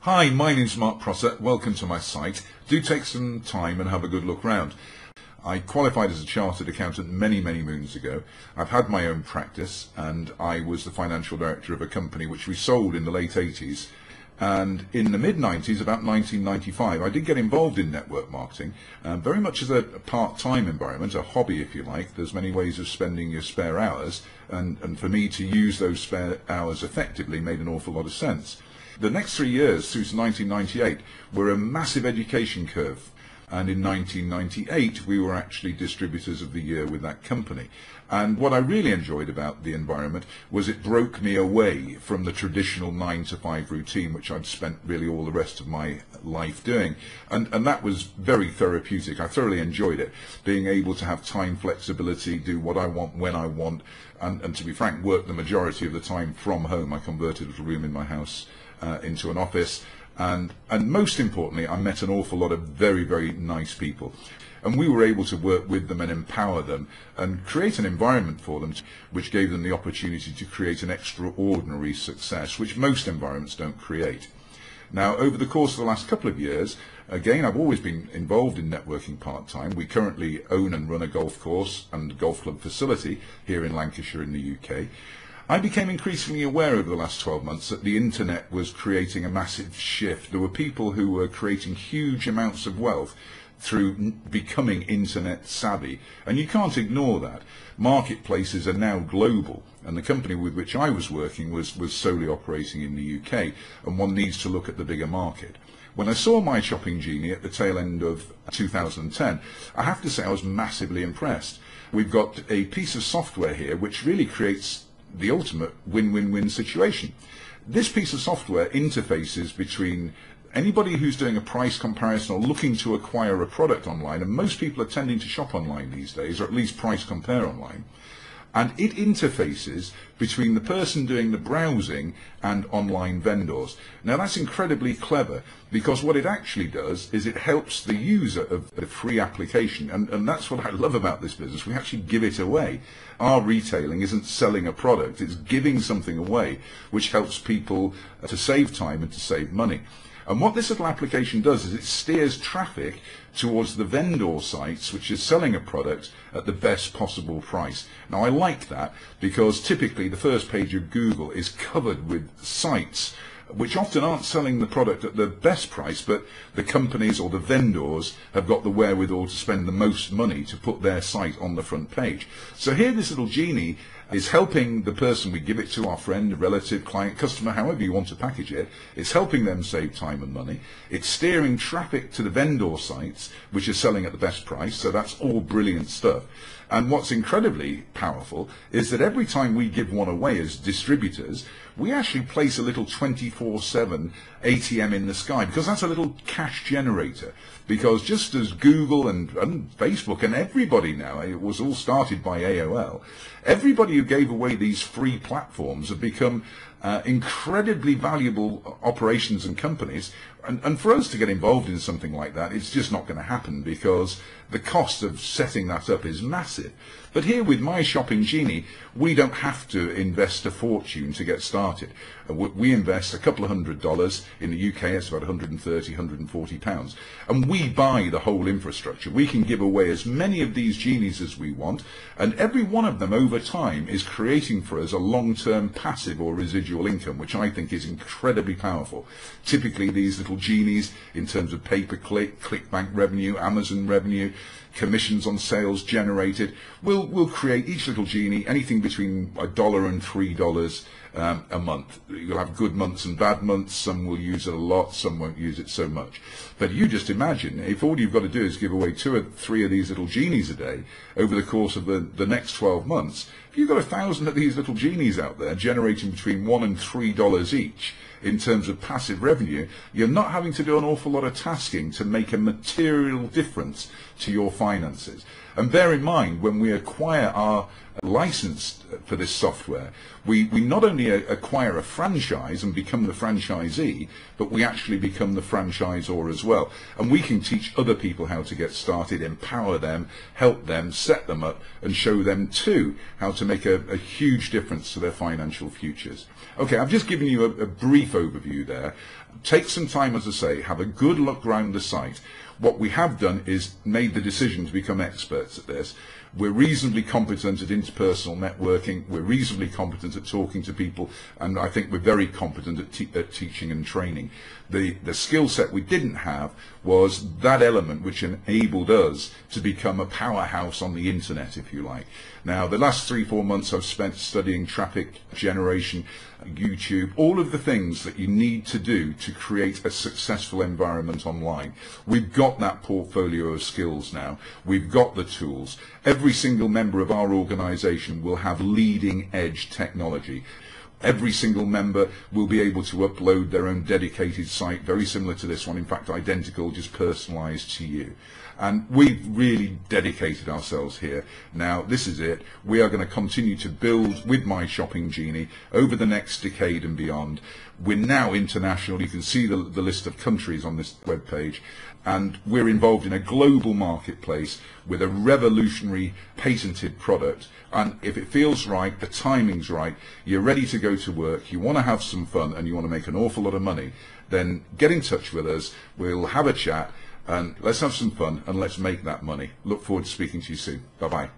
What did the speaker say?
Hi, my name's Mark Prosser. Welcome to my site. Do take some time and have a good look round. I qualified as a chartered accountant many moons ago. I've had my own practice and I was the financial director of a company which we sold in the late 80s. And in the mid-90s, about 1995, I did get involved in network marketing, very much as a part-time environment, a hobby if you like. There's many ways of spending your spare hours, and for me to use those spare hours effectively made an awful lot of sense. The next 3 years, through to 1998, were a massive education curve. And in 1998, we were actually Distributors of the Year with that company. And what I really enjoyed about the environment was it broke me away from the traditional 9-to-5 routine, which I'd spent really all the rest of my life doing. And that was very therapeutic. I thoroughly enjoyed it, being able to have time flexibility, do what I want when I want, and to be frank, work the majority of the time from home. I converted a room in my house into an office. And most importantly, I met an awful lot of very nice people. And we were able to work with them and empower them and create an environment for them which gave them the opportunity to create an extraordinary success, which most environments don't create. Now, over the course of the last couple of years, again, I've always been involved in networking part-time. We currently own and run a golf course and golf club facility here in Lancashire in the UK. I became increasingly aware over the last 12 months that the internet was creating a massive shift. There were people who were creating huge amounts of wealth through becoming internet savvy, and you can't ignore that. Marketplaces are now global, and the company with which I was working was solely operating in the UK, and one needs to look at the bigger market. When I saw MyShoppingGenie at the tail end of 2010, I have to say I was massively impressed. We've got a piece of software here which really creates the ultimate win-win-win situation. This piece of software interfaces between anybody who's doing a price comparison or looking to acquire a product online, and most people are tending to shop online these days, or at least price compare online, and it interfaces between the person doing the browsing and online vendors. Now that's incredibly clever, because what it actually does is it helps the user of the free application, and that's what I love about this business. We actually give it away. Our retailing isn't selling a product, it's giving something away, which helps people to save time and to save money. And what this little application does is it steers traffic towards the vendor sites which is selling a product at the best possible price. Now I like that, because typically the first page of Google is covered with sites which often aren't selling the product at the best price, but the companies or the vendors have got the wherewithal to spend the most money to put their site on the front page. So here this little genie is helping the person we give it to, our friend, relative, client, customer, however you want to package it. It's helping them save time and money. It's steering traffic to the vendor sites which are selling at the best price, so that's all brilliant stuff. And what's incredibly powerful is that every time we give one away as distributors, we actually place a little 24/7 ATM in the sky, because that's a little cash generator. Because just as Google and Facebook and everybody now, it was all started by AOL, everybody who gave away these free platforms have become incredibly valuable operations and companies. And for us to get involved in something like that, it's just not going to happen, because the cost of setting that up is massive. But here with MyShoppingGenie, we don't have to invest a fortune to get started. We invest a couple of $100. In the UK, it's about 130, 140 pounds. And we buy the whole infrastructure. We can give away as many of these genies as we want, and every one of them over time is creating for us a long-term passive or residual income, which I think is incredibly powerful. Typically, these little genies, in terms of pay-per-click, ClickBank revenue, Amazon revenue, commissions on sales generated, will create each little genie anything between $1 and $3 a month. You'll have good months and bad months. Some will use it a lot, some won't use it so much. But you just imagine, if all you've got to do is give away 2 or 3 of these little genies a day over the course of the next 12 months, if you've got 1,000 of these little genies out there generating between $1 and $3 each in terms of passive revenue, you're not having to do an awful lot of tasking to make a material difference to your finances. And bear in mind, when we acquire our license for this software, we not only acquire a franchise and become the franchisee, but we actually become the franchisor as well. And we can teach other people how to get started, empower them, help them, set them up, and show them too how to make a huge difference to their financial futures. Okay, I've just given you a brief overview there. Take some time, as I say, have a good look around the site. What we have done is made the decision to become experts at this. We're reasonably competent at interpersonal networking, we're reasonably competent at talking to people, and I think we're very competent at teaching and training. The skill set we didn't have was that element which enabled us to become a powerhouse on the internet, if you like. Now, the last 3-4 months I've spent studying traffic generation, YouTube, all of the things that you need to do to create a successful environment online. We've got that portfolio of skills now. We've got the tools. Every single member of our organization will have leading edge technology. Every single member will be able to upload their own dedicated site, very similar to this one, in fact identical, just personalized to you. And we've really dedicated ourselves here. Now, this is it. We are going to continue to build with MyShoppingGenie over the next decade and beyond. We're now international. You can see the list of countries on this webpage. And we're involved in a global marketplace with a revolutionary patented product. And if it feels right, the timing's right, you're ready to go to work, you want to have some fun, and you want to make an awful lot of money, then get in touch with us. We'll have a chat, and let's have some fun, and let's make that money. Look forward to speaking to you soon. Bye-bye.